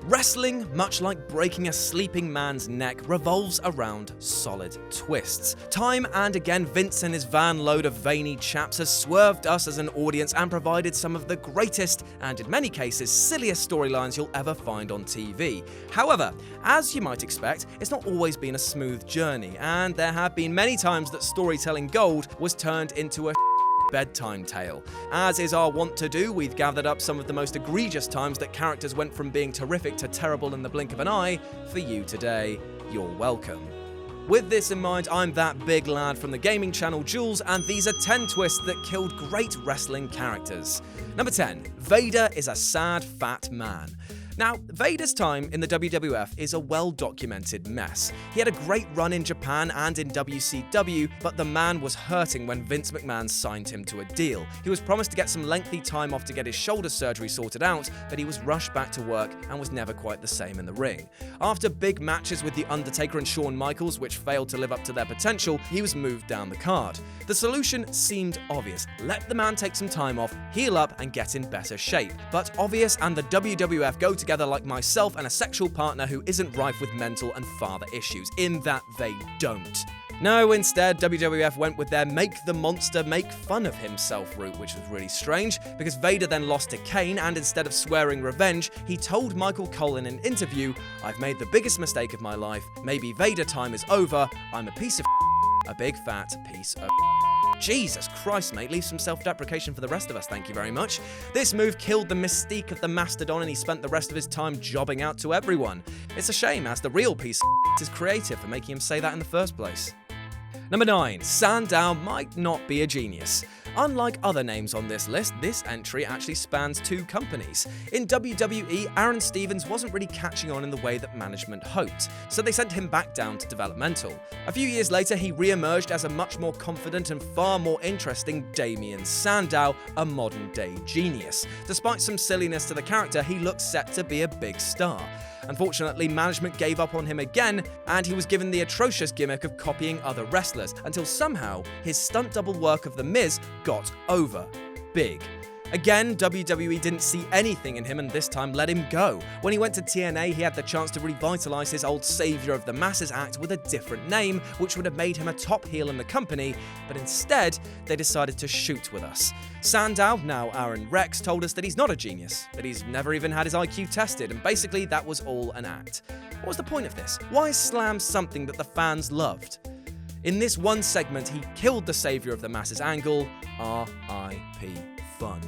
Wrestling, much like breaking a sleeping man's neck, revolves around solid twists. Time and again, Vince and his van load of veiny chaps has swerved us as an audience and provided some of the greatest, and in many cases, silliest storylines you'll ever find on TV. However, as you might expect, it's not always been a smooth journey, and there have been many times that storytelling gold was turned into a bedtime tale. As is our wont to do, we've gathered up some of the most egregious times that characters went from being terrific to terrible in the blink of an eye for you today. You're welcome. With this in mind, I'm that big lad from the gaming channel Jules, and these are 10 twists that killed great wrestling characters. Number 10. Vader is a sad fat man. Now, Vader's time in the WWF is a well-documented mess. He had a great run in Japan and in WCW, but the man was hurting when Vince McMahon signed him to a deal. He was promised to get some lengthy time off to get his shoulder surgery sorted out, but he was rushed back to work and was never quite the same in the ring. After big matches with The Undertaker and Shawn Michaels, which failed to live up to their potential, he was moved down the card. The solution seemed obvious. Let the man take some time off, heal up, and get in better shape. But obvious and the WWF go together like myself and a sexual partner who isn't rife with mental and father issues, in that they don't. No, instead, WWF went with their make the monster make fun of himself route, which was really strange, because Vader then lost to Kane, and instead of swearing revenge, he told Michael Cole in an interview, "I've made the biggest mistake of my life, maybe Vader time is over, I'm a piece of a big fat piece of Jesus Christ, mate, leave some self-deprecation for the rest of us, thank you very much. This move killed the mystique of the Mastodon, and he spent the rest of his time jobbing out to everyone. It's a shame, as the real piece of is creative for making him say that in the first place. Number 9. Sandow might not be a genius. Unlike other names on this list, this entry actually spans 2 companies. In WWE, Aaron Stevens wasn't really catching on in the way that management hoped, so they sent him back down to developmental. A few years later, he re-emerged as a much more confident and far more interesting Damien Sandow, a modern-day genius. Despite some silliness to the character, he looked set to be a big star. Unfortunately, management gave up on him again, and he was given the atrocious gimmick of copying other wrestlers, until somehow his stunt double work of The Miz got over. Big. Again, WWE didn't see anything in him and this time let him go. When he went to TNA, he had the chance to revitalize his old Savior of the Masses act with a different name, which would have made him a top heel in the company, but instead, they decided to shoot with us. Sandow, now Aaron Rex, told us that he's not a genius, that he's never even had his IQ tested, and basically that was all an act. What was the point of this? Why slam something that the fans loved? In this one segment, he killed the Savior of the Masses angle. R.I.P. fun.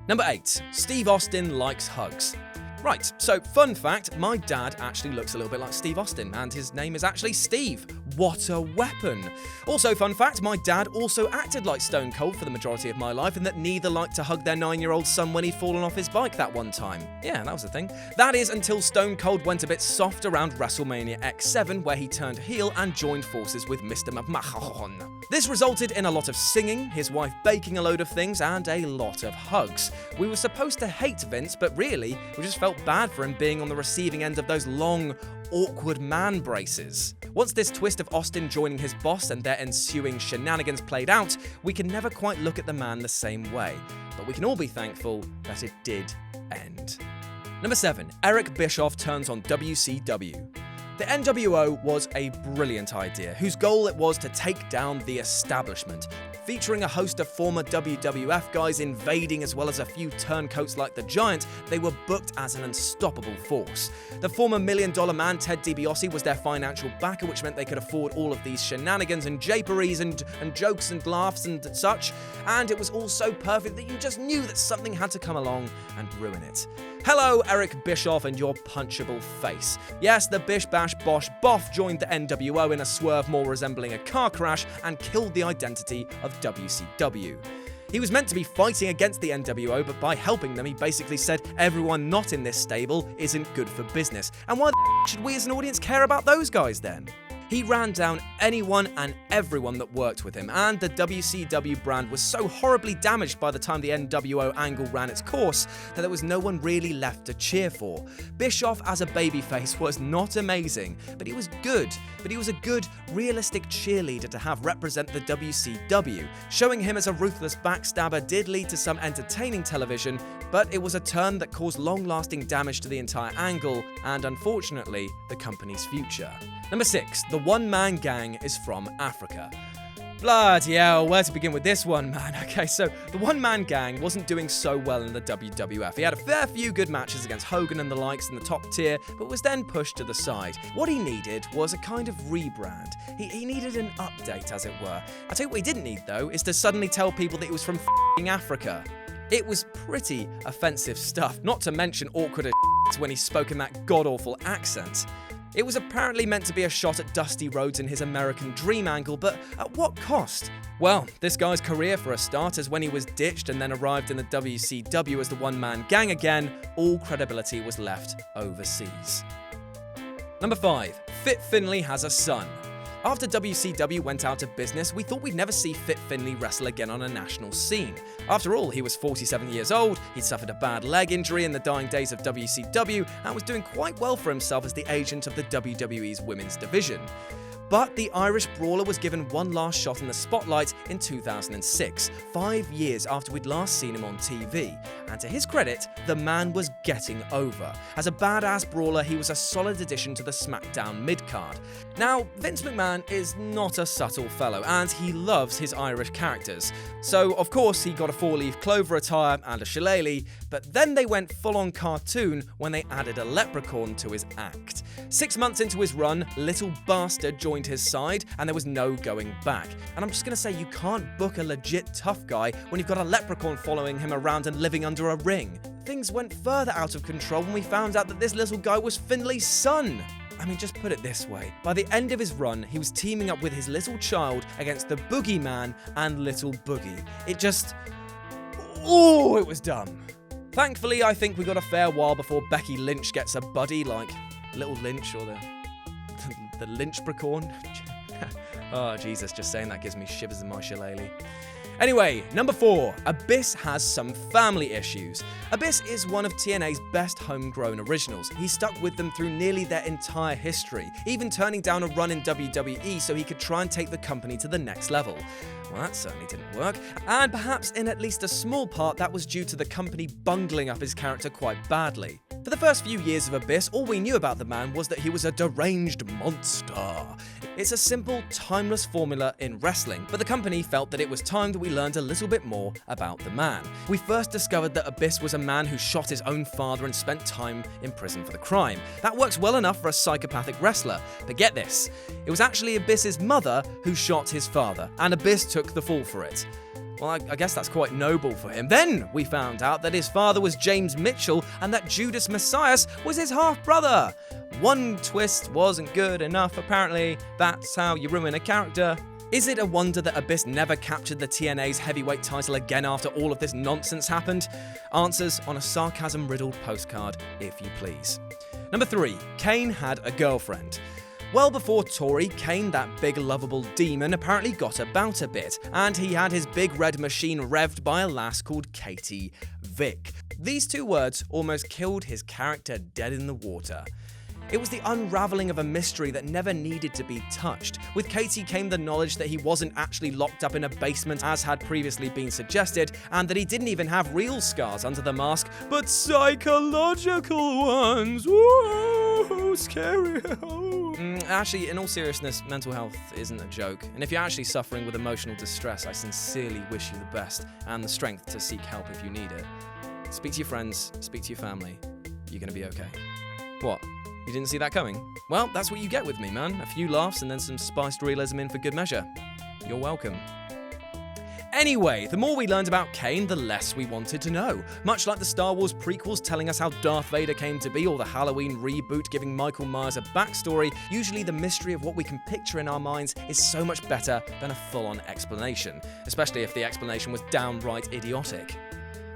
Number 8. Steve Austin likes hugs. Right, so fun fact, my dad actually looks a little bit like Steve Austin, and his name is actually Steve. What a weapon. Also fun fact, my dad also acted like Stone Cold for the majority of my life, and that neither liked to hug their 9-year-old son when he'd fallen off his bike that one time. Yeah, that was the thing. That is until Stone Cold went a bit soft around WrestleMania X7, where he turned heel and joined forces with Mr. McMahon. This resulted in a lot of singing, his wife baking a load of things, and a lot of hugs. We were supposed to hate Vince, but really, we just felt bad for him being on the receiving end of those long, awkward man braces. Once this twist of Austin joining his boss and their ensuing shenanigans played out, we can never quite look at the man the same way. But we can all be thankful that it did end. Number 7. Eric Bischoff turns on WCW. The NWO was a brilliant idea, whose goal it was to take down the establishment. Featuring a host of former WWF guys invading as well as a few turncoats like the Giant, they were booked as an unstoppable force. The former $1 Million Man Ted DiBiase was their financial backer, which meant they could afford all of these shenanigans and japeries and jokes and laughs and such, and it was all so perfect that you just knew that something had to come along and ruin it. Hello, Eric Bischoff and your punchable face. Yes, the Bish Bash Bosh Boff joined the NWO in a swerve more resembling a car crash and killed the identity of WCW. He was meant to be fighting against the NWO, but by helping them, he basically said everyone not in this stable isn't good for business. And why the should we as an audience care about those guys then? He ran down anyone and everyone that worked with him, and the WCW brand was so horribly damaged by the time the NWO angle ran its course that there was no one really left to cheer for. Bischoff as a babyface was not amazing, but he was good. But he was a good, realistic cheerleader to have represent the WCW. Showing him as a ruthless backstabber did lead to some entertaining television, but it was a turn that caused long-lasting damage to the entire angle, and unfortunately, the company's future. Number 6, the one-man gang is from Africa. Bloody hell, where to begin with this one, man? Okay, so the one-man gang wasn't doing so well in the WWF. He had a fair few good matches against Hogan and the likes in the top tier, but was then pushed to the side. What he needed was a kind of rebrand. He needed an update, as it were. I'll tell you what he didn't need, though, is to suddenly tell people that he was from f***ing Africa. It was pretty offensive stuff, not to mention awkward as when he spoke in that god-awful accent. It was apparently meant to be a shot at Dusty Rhodes in his American Dream angle, but at what cost? Well, this guy's career for a start, as when he was ditched and then arrived in the WCW as the one-man gang again, all credibility was left overseas. Number 5, Fit Finley has a son. After WCW went out of business, we thought we'd never see Fit Finley wrestle again on a national scene. After all, he was 47 years old, he'd suffered a bad leg injury in the dying days of WCW, and was doing quite well for himself as the agent of the WWE's women's division. But the Irish brawler was given one last shot in the spotlight in 2006, 5 years after we'd last seen him on TV. And to his credit, the man was getting over. As a badass brawler, he was a solid addition to the SmackDown mid-card. Now, Vince McMahon is not a subtle fellow, and he loves his Irish characters. So, of course, he got a four-leaf clover attire and a shillelagh, but then they went full-on cartoon when they added a leprechaun to his act. 6 months into his run, Little Bastard joined his side, and there was no going back. And I'm just gonna say, you can't book a legit tough guy when you've got a leprechaun following him around and living under a ring. Things went further out of control when we found out that this little guy was Finley's son. I mean, just put it this way. By the end of his run, he was teaming up with his little child against the Boogeyman and Little Boogie. It just... oh, it was dumb. Thankfully, I think we got a fair while before Becky Lynch gets a buddy like Little Lynch or the Lynchprecorn. Oh, Jesus, just saying that gives me shivers in my shillelagh. Anyway, number 4, Abyss has some family issues. Abyss is one of TNA's best homegrown originals. He stuck with them through nearly their entire history, even turning down a run in WWE so he could try and take the company to the next level. Well, that certainly didn't work, and perhaps in at least a small part that was due to the company bungling up his character quite badly. For the first few years of Abyss, all we knew about the man was that he was a deranged monster. It's a simple, timeless formula in wrestling, but the company felt that it was time that we learned a little bit more about the man. We first discovered that Abyss was a man who shot his own father and spent time in prison for the crime. That works well enough for a psychopathic wrestler, but get this, it was actually Abyss's mother who shot his father, and Abyss took the fall for it. Well, I guess that's quite noble for him. Then we found out that his father was James Mitchell and that Judas Messias was his half-brother. One twist wasn't good enough, apparently. That's how you ruin a character. Is it a wonder that Abyss never captured the TNA's heavyweight title again after all of this nonsense happened? Answers on a sarcasm-riddled postcard, if you please. Number 3, Kane had a girlfriend. Well before Tori, Kane, that big lovable demon, apparently got about a bit, and he had his big red machine revved by a lass called Katie Vick. These two words almost killed his character dead in the water. It was the unraveling of a mystery that never needed to be touched. With Katie came the knowledge that he wasn't actually locked up in a basement as had previously been suggested, and that he didn't even have real scars under the mask, but psychological ones. Whoa, scary. Actually, in all seriousness, mental health isn't a joke, and if you're actually suffering with emotional distress, I sincerely wish you the best and the strength to seek help if you need it. Speak to your friends, speak to your family. You're gonna be okay. What? You didn't see that coming? Well, that's what you get with me, man. A few laughs and then some spiced realism in for good measure. You're welcome. Anyway, the more we learned about Kane, the less we wanted to know. Much like the Star Wars prequels telling us how Darth Vader came to be, or the Halloween reboot giving Michael Myers a backstory, usually the mystery of what we can picture in our minds is so much better than a full-on explanation, especially if the explanation was downright idiotic.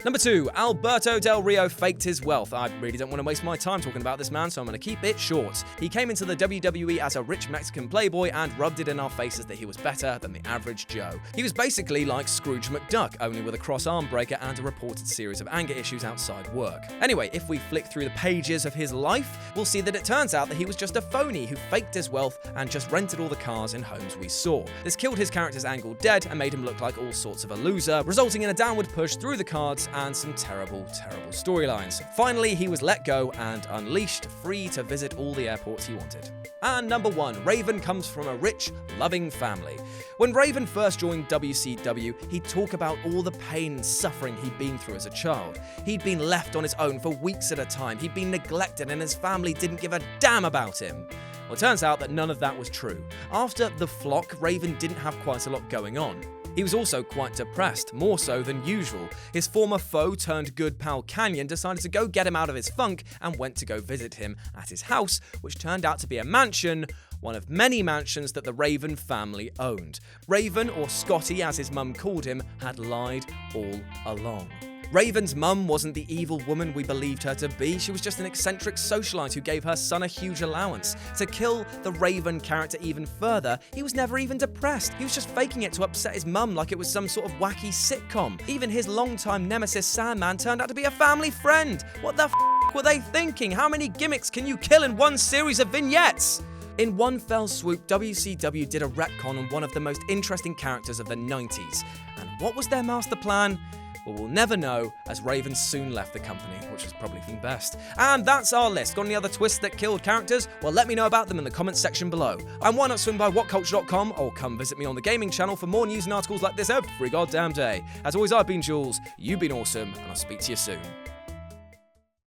Number 2, Alberto Del Rio faked his wealth. I really don't want to waste my time talking about this man, so I'm going to keep it short. He came into the WWE as a rich Mexican playboy and rubbed it in our faces that he was better than the average Joe. He was basically like Scrooge McDuck, only with a cross arm breaker and a reported series of anger issues outside work. Anyway, if we flick through the pages of his life, we'll see that it turns out that he was just a phony who faked his wealth and just rented all the cars in homes we saw. This killed his character's angle dead and made him look like all sorts of a loser, resulting in a downward push through the cards and some terrible storylines. Finally, he was let go and unleashed, free to visit all the airports he wanted. And number 1, Raven comes from a rich, loving family. When Raven first joined WCW, he'd talk about all the pain and suffering he'd been through as a child. He'd been left on his own for weeks at a time, he'd been neglected, and his family didn't give a damn about him. Well, it turns out that none of that was true. After The Flock, Raven didn't have quite a lot going on. He was also quite depressed, more so than usual. His former foe turned good pal KANE decided to go get him out of his funk and went to go visit him at his house, which turned out to be a mansion, one of many mansions that the Raven family owned. Raven, or Scotty as his mum called him, had lied all along. Raven's mum wasn't the evil woman we believed her to be, she was just an eccentric socialite who gave her son a huge allowance. To kill the Raven character even further, he was never even depressed. He was just faking it to upset his mum like it was some sort of wacky sitcom. Even his longtime nemesis Sandman turned out to be a family friend. What the f*** were they thinking? How many gimmicks can you kill in one series of vignettes? In one fell swoop, WCW did a retcon on one of the most interesting characters of the 90s. And what was their master plan? Well, we'll never know, as Raven soon left the company, which was probably for the best. And that's our list. Got any other twists that killed characters? Well, let me know about them in the comments section below. And why not swing by WhatCulture.com or come visit me on the gaming channel for more news and articles like this every goddamn day. As always, I've been Jules, you've been awesome, and I'll speak to you soon.